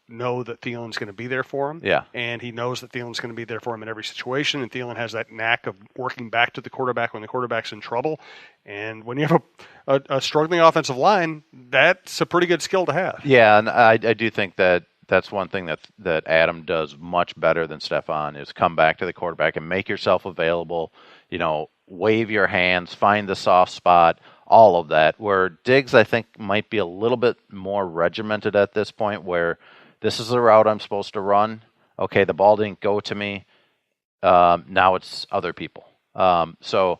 know that Thielen's going to be there for him. Yeah. And he knows that Thielen's going to be there for him in every situation. And Thielen has that knack of working back to the quarterback when the quarterback's in trouble. And when you have a struggling offensive line, that's a pretty good skill to have. Yeah, and I do think that's one thing that Adam does much better than Stefon is come back to the quarterback and make yourself available, wave your hands, find the soft spot, all of that. Where Diggs, I think, might be a little bit more regimented at this point where this is the route I'm supposed to run. Okay, the ball didn't go to me. Now it's other people. So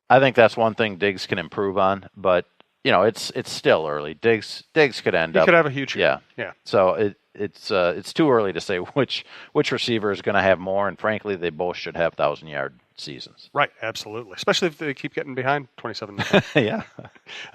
I think that's one thing Diggs can improve on, but it's still early. Diggs could end up. He could have a huge year. Yeah. So it's too early to say which receiver is going to have more, and frankly, they both should have 1,000-yard seasons. Right, absolutely. Especially if they keep getting behind 27. Yeah.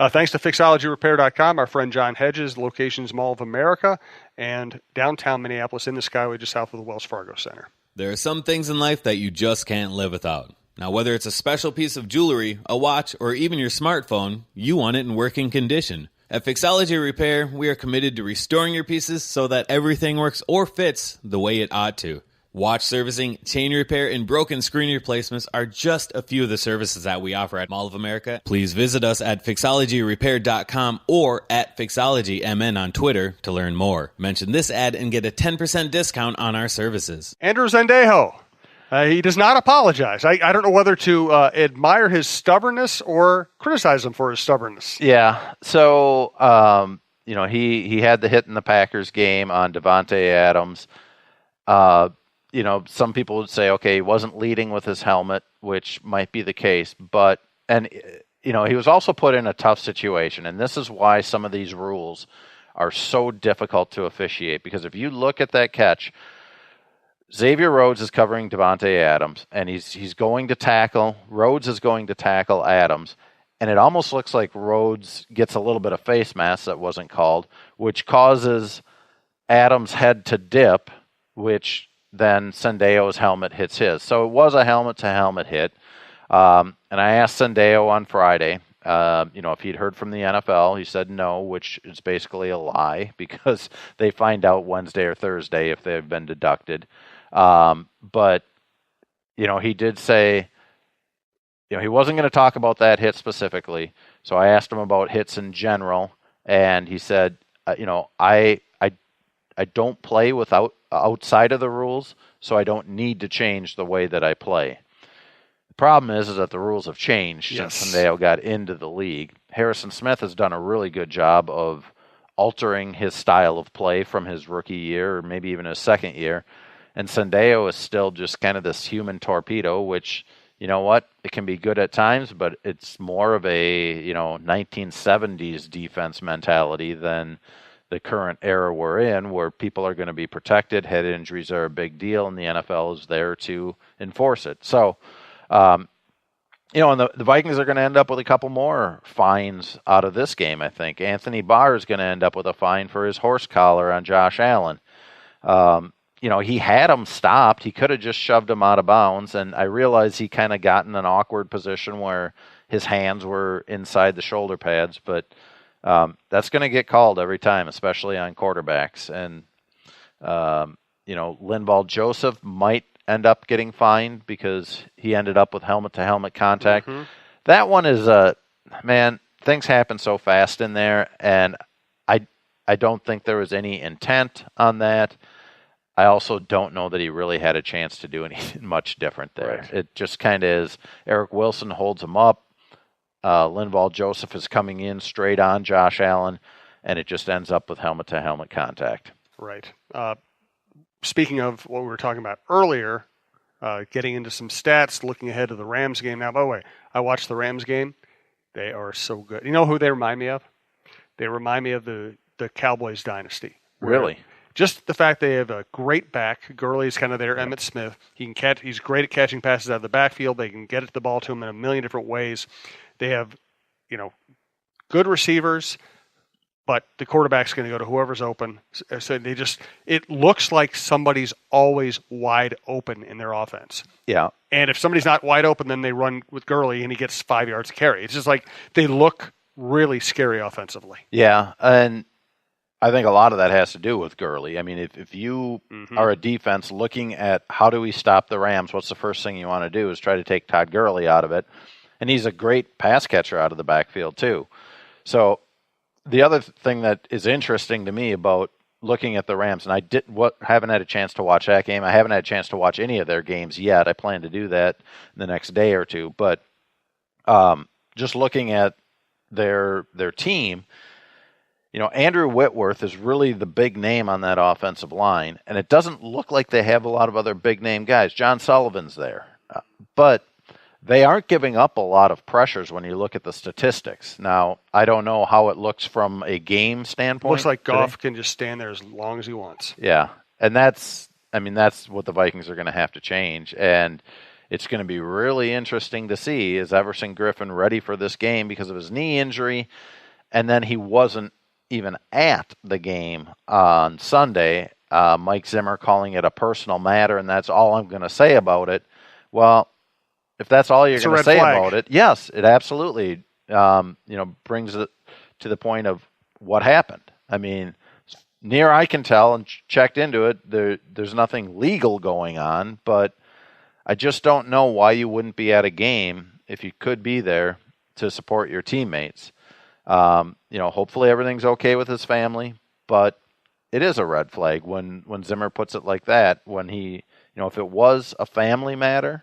Thanks to fixologyrepair.com, our friend John Hedges, locations Mall of America, and downtown Minneapolis in the Skyway just south of the Wells Fargo Center. There are some things in life that you just can't live without. Now, whether it's a special piece of jewelry, a watch, or even your smartphone, you want it in working condition. At Fixology Repair, we are committed to restoring your pieces so that everything works or fits the way it ought to. Watch servicing, chain repair, and broken screen replacements are just a few of the services that we offer at Mall of America. Please visit us at fixologyrepair.com or at fixologymn on Twitter to learn more. Mention this ad and get a 10% discount on our services. Andrew Zendejo. He does not apologize. I don't know whether to admire his stubbornness or criticize him for his stubbornness. Yeah. So, he had the hit in the Packers game on Devontae Adams. Some people would say, okay, he wasn't leading with his helmet, which might be the case. But he was also put in a tough situation. And this is why some of these rules are so difficult to officiate. Because if you look at that catch, Xavier Rhodes is covering Devontae Adams, and he's going to tackle. Rhodes is going to tackle Adams, and it almost looks like Rhodes gets a little bit of face mask that wasn't called, which causes Adams' head to dip, which then Sendejo's helmet hits his. So it was a helmet-to-helmet hit. And I asked Sendejo on Friday, if he'd heard from the NFL. He said no, which is basically a lie because they find out Wednesday or Thursday if they've been deducted. But he did say, he wasn't going to talk about that hit specifically. So I asked him about hits in general, and he said, I don't play outside of the rules, so I don't need to change the way that I play. The problem is that the rules have changed since Sendejo got into the league. Harrison Smith has done a really good job of altering his style of play from his rookie year, or maybe even his second year. And Sendejo is still just kind of this human torpedo, which, it can be good at times, but it's more of a, 1970s defense mentality than the current era we're in, where people are going to be protected. Head injuries are a big deal, and the NFL is there to enforce it. So, and the Vikings are going to end up with a couple more fines out of this game, I think. Anthony Barr is going to end up with a fine for his horse collar on Josh Allen. He had him stopped. He could have just shoved him out of bounds, and I realize he kind of got in an awkward position where his hands were inside the shoulder pads, but that's going to get called every time, especially on quarterbacks. And, Linval Joseph might end up getting fined because he ended up with helmet-to-helmet contact. Mm-hmm. That one is, things happen so fast in there, and I don't think there was any intent on that. I also don't know that he really had a chance to do anything much different there. Right. It just kind of is. Eric Wilson holds him up. Linval Joseph is coming in straight on Josh Allen, and it just ends up with helmet-to-helmet contact. Right. Speaking of what we were talking about earlier, getting into some stats, looking ahead to the Rams game. Now, by the way, I watched the Rams game. They are so good. You know who they remind me of? They remind me of the Cowboys dynasty. Really? Just the fact they have a great back. Gurley's kind of their Emmitt Smith. He can catch. He's great at catching passes out of the backfield. They can get the ball to him in a million different ways. They have, good receivers, but the quarterback's going to go to whoever's open. So it looks like somebody's always wide open in their offense. Yeah. And if somebody's not wide open, then they run with Gurley and he gets 5 yards to carry. It's just like they look really scary offensively. Yeah, and I think a lot of that has to do with Gurley. I mean, if you are a defense looking at how do we stop the Rams, what's the first thing you want to do is try to take Todd Gurley out of it. And he's a great pass catcher out of the backfield, too. So the other thing that is interesting to me about looking at the Rams, and I haven't had a chance to watch that game. I haven't had a chance to watch any of their games yet. I plan to do that the next day or two. But just looking at their team, Andrew Whitworth is really the big name on that offensive line, and it doesn't look like they have a lot of other big-name guys. John Sullivan's there. But they aren't giving up a lot of pressures when you look at the statistics. Now, I don't know how it looks from a game standpoint. Looks like Goff can just stand there as long as he wants. Yeah, and that's what the Vikings are going to have to change. And it's going to be really interesting to see, is Everson Griffen ready for this game because of his knee injury? And then he wasn't even at the game on Sunday. Mike Zimmer calling it a personal matter, and that's all I'm going to say about it. Well, if that's all you're going to say about it, yes, it absolutely brings it to the point of what happened. I mean, near I can tell and checked into it, there's nothing legal going on, but I just don't know why you wouldn't be at a game if you could be there to support your teammates. Hopefully everything's okay with his family, but it is a red flag when Zimmer puts it like that. When he, if it was a family matter,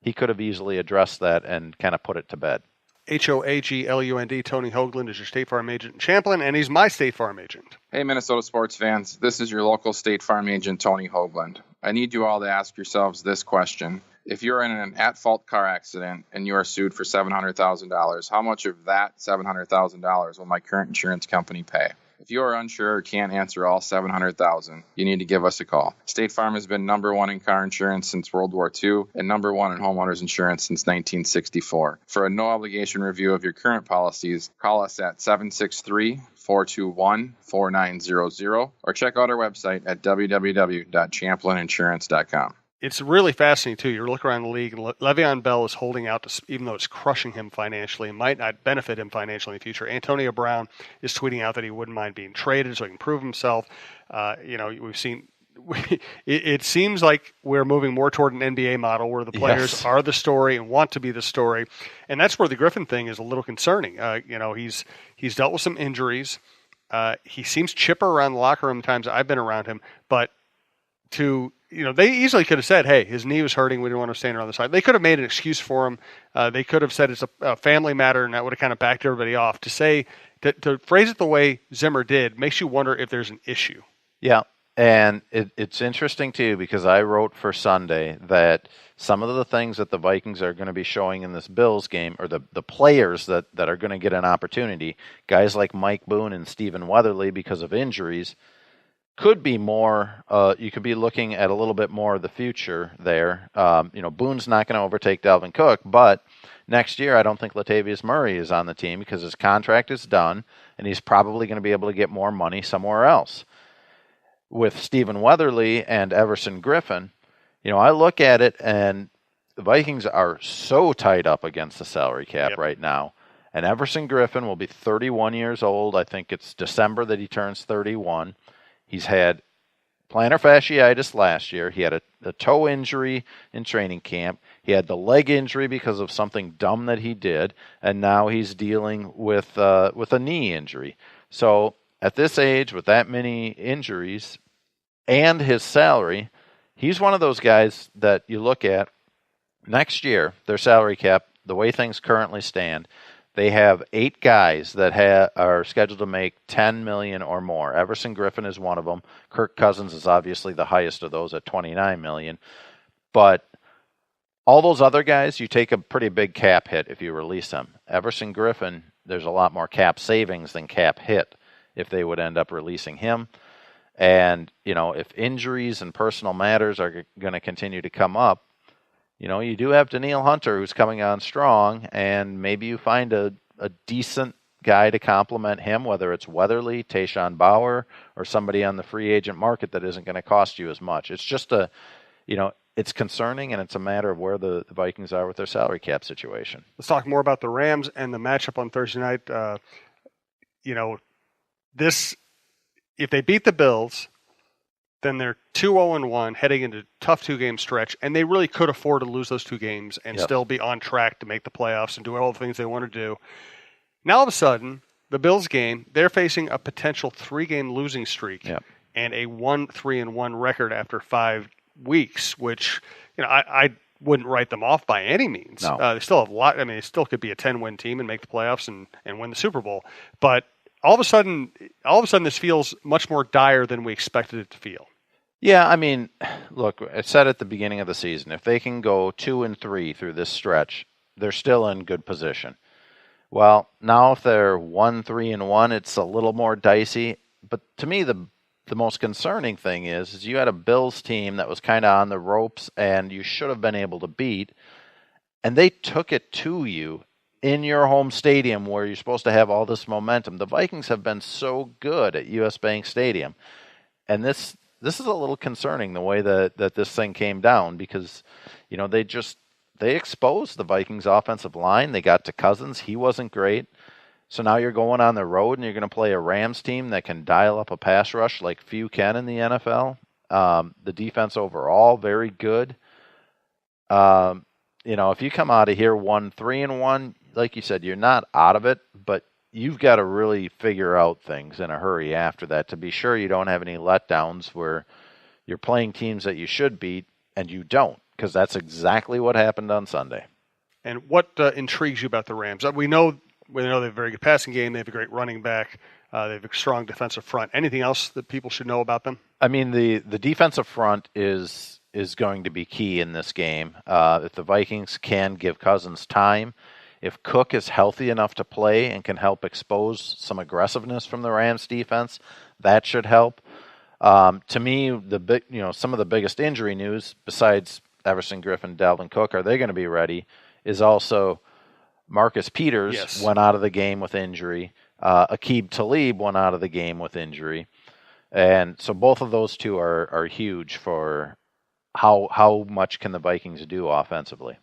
he could have easily addressed that and kind of put it to bed. Hoaglund, Tony Hoaglund is your State Farm agent in Champlin, and he's my State Farm agent. Hey, Minnesota sports fans. This is your local State Farm agent, Tony Hoaglund. I need you all to ask yourselves this question. If you're in an at-fault car accident and you are sued for $700,000, how much of that $700,000 will my current insurance company pay? If you are unsure or can't answer all $700,000, you need to give us a call. State Farm has been number one in car insurance since World War II and number one in homeowners insurance since 1964. For a no-obligation review of your current policies, call us at 763-421-4900 or check out our website at www.champlininsurance.com. It's really fascinating, too. You look around the league, and Le'Veon Bell is holding out, even though it's crushing him financially. It might not benefit him financially in the future. Antonio Brown is tweeting out that he wouldn't mind being traded so he can prove himself. We've seen it seems like we're moving more toward an NBA model where the players are the story and want to be the story. And that's where the Griffen thing is a little concerning. He's dealt with some injuries. He seems chipper around the locker room times I've been around him, but they easily could have said, hey, his knee was hurting. We didn't want him standing on the side. They could have made an excuse for him. They could have said it's a family matter, and that would have kind of backed everybody off. To phrase it the way Zimmer did makes you wonder if there's an issue. Yeah, and it's interesting, too, because I wrote for Sunday that some of the things that the Vikings are going to be showing in this Bills game, or the players that are going to get an opportunity, guys like Mike Boone and Stephen Weatherly because of injuries, could be more, you could be looking at a little bit more of the future there. Boone's not going to overtake Dalvin Cook, but next year I don't think Latavius Murray is on the team because his contract is done, and he's probably going to be able to get more money somewhere else. With Stephen Weatherly and Everson Griffen, I look at it, and the Vikings are so tied up against the salary cap right now. And Everson Griffen will be 31 years old. I think it's December that he turns 31. He's had plantar fasciitis last year. He had a toe injury in training camp. He had the leg injury because of something dumb that he did, and now he's dealing with a knee injury. So at this age, with that many injuries and his salary, he's one of those guys that you look at next year, their salary cap, the way things currently stand, they have 8 guys that are scheduled to make $10 million or more. Everson Griffen is one of them. Kirk Cousins is obviously the highest of those at $29 million. But all those other guys, you take a pretty big cap hit if you release them. Everson Griffen, there's a lot more cap savings than cap hit if they would end up releasing him. And, if injuries and personal matters are going to continue to come up, you do have Danielle Hunter who's coming on strong, and maybe you find a decent guy to complement him, whether it's Weatherly, Tayshaun Bauer, or somebody on the free agent market that isn't going to cost you as much. It's just it's concerning, and it's a matter of where the Vikings are with their salary cap situation. Let's talk more about the Rams and the matchup on Thursday night. This if they beat the Bills, then they're 2-0-1 heading into a tough 2-game stretch, and they really could afford to lose those 2 games and still be on track to make the playoffs and do all the things they want to do. Now, all of a sudden, the Bills game, they're facing a potential 3-game losing streak and a 1-3-1 record after 5 weeks, which I wouldn't write them off by any means. No. They still have a lot. I mean, they still could be a 10-win team and make the playoffs and win the Super Bowl. But all of a sudden, this feels much more dire than we expected it to feel. Yeah, I mean, look, I said at the beginning of the season, if they can go 2-3 through this stretch, they're still in good position. Well, now if they're 1-3-1, it's a little more dicey. But to me, the most concerning thing is you had a Bills team that was kind of on the ropes and you should have been able to beat, and they took it to you in your home stadium where you're supposed to have all this momentum. The Vikings have been so good at US Bank Stadium, and this is a little concerning the way that this thing came down, because they exposed the Vikings offensive line. They got to Cousins. He wasn't great. So now you're going on the road and you're going to play a Rams team that can dial up a pass rush like few can in the NFL. The defense overall, very good. If you come out of here 1-3-1, like you said, you're not out of it, but you've got to really figure out things in a hurry after that to be sure you don't have any letdowns where you're playing teams that you should beat and you don't, because that's exactly what happened on Sunday. And what intrigues you about the Rams? We know they have a very good passing game. They have a great running back. They have a strong defensive front. Anything else that people should know about them? I mean, the defensive front is going to be key in this game. If the Vikings can give Cousins time, if Cook is healthy enough to play and can help expose some aggressiveness from the Rams defense, that should help. To me, some of the biggest injury news besides Everson Griffin, Dalvin Cook, are they going to be ready, is also Marcus Peters went out of the game with injury. Aqib Talib went out of the game with injury. And so both of those two are huge for how much can the Vikings do offensively.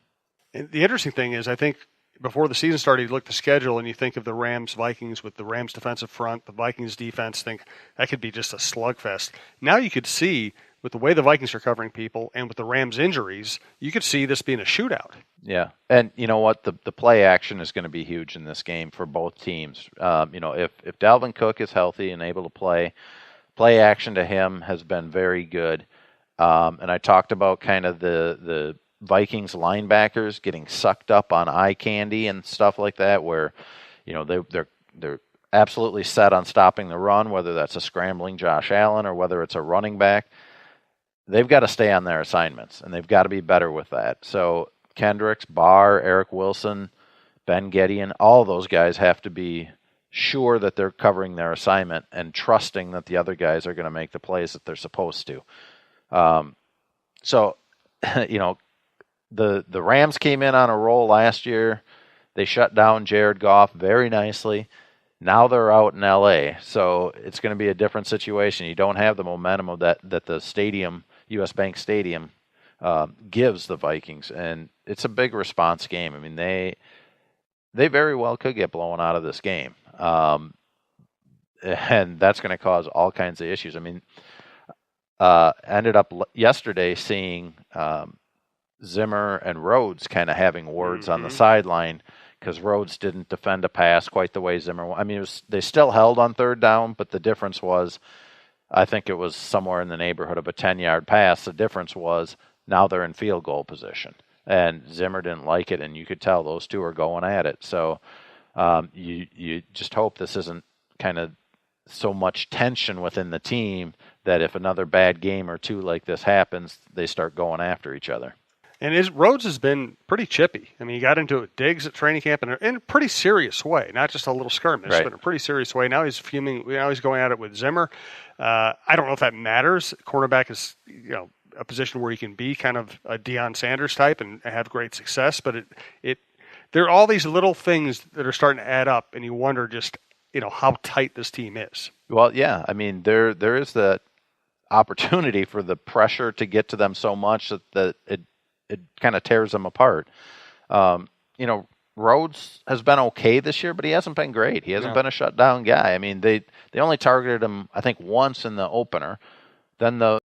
And the interesting thing is, I think before the season started, you look at the schedule and you think of the Rams-Vikings with the Rams defensive front, the Vikings defense, think that could be just a slugfest. Now you could see, with the way the Vikings are covering people and with the Rams injuries, you could see this being a shootout. Yeah, and you know what? The play action is going to be huge in this game for both teams. If Dalvin Cook is healthy and able to play action to him has been very good. And I talked about kind of the Vikings linebackers getting sucked up on eye candy and stuff like that, where they're absolutely set on stopping the run, whether that's a scrambling Josh Allen or whether it's a running back. They've got to stay on their assignments, and they've got to be better with that. So Kendricks, Barr, Eric Wilson, Ben Gedeon, all those guys have to be sure that they're covering their assignment and trusting that the other guys are going to make the plays that they're supposed to. The Rams came in on a roll last year. They shut down Jared Goff very nicely. Now they're out in L.A., so it's going to be a different situation. You don't have the momentum of that the stadium, US Bank Stadium, gives the Vikings, and it's a big response game. I mean, they very well could get blown out of this game, and that's going to cause all kinds of issues. I mean, ended up yesterday seeing Zimmer and Rhodes kind of having words on the sideline, because Rhodes didn't defend a pass quite the way Zimmer. I mean, they still held on third down, but the difference was, I think it was somewhere in the neighborhood of a 10-yard pass. The difference was now they're in field goal position, and Zimmer didn't like it, and you could tell those two are going at it. So you just hope this isn't kind of so much tension within the team that if another bad game or two like this happens, they start going after each other. And Rhodes has been pretty chippy. I mean, he got into it, Diggs at training camp in a pretty serious way, not just a little skirmish, but in a pretty serious way. Now he's fuming. Now he's going at it with Zimmer. I don't know if that matters. Cornerback is, a position where he can be kind of a Deion Sanders type and have great success. But there are all these little things that are starting to add up, and you wonder just, how tight this team is. Well, yeah. I mean, there is that opportunity for the pressure to get to them so much that it kind of tears them apart. Rhodes has been okay this year, but he hasn't been great. He hasn't been a shutdown guy. I mean, they only targeted him, I think, once in the opener. Then the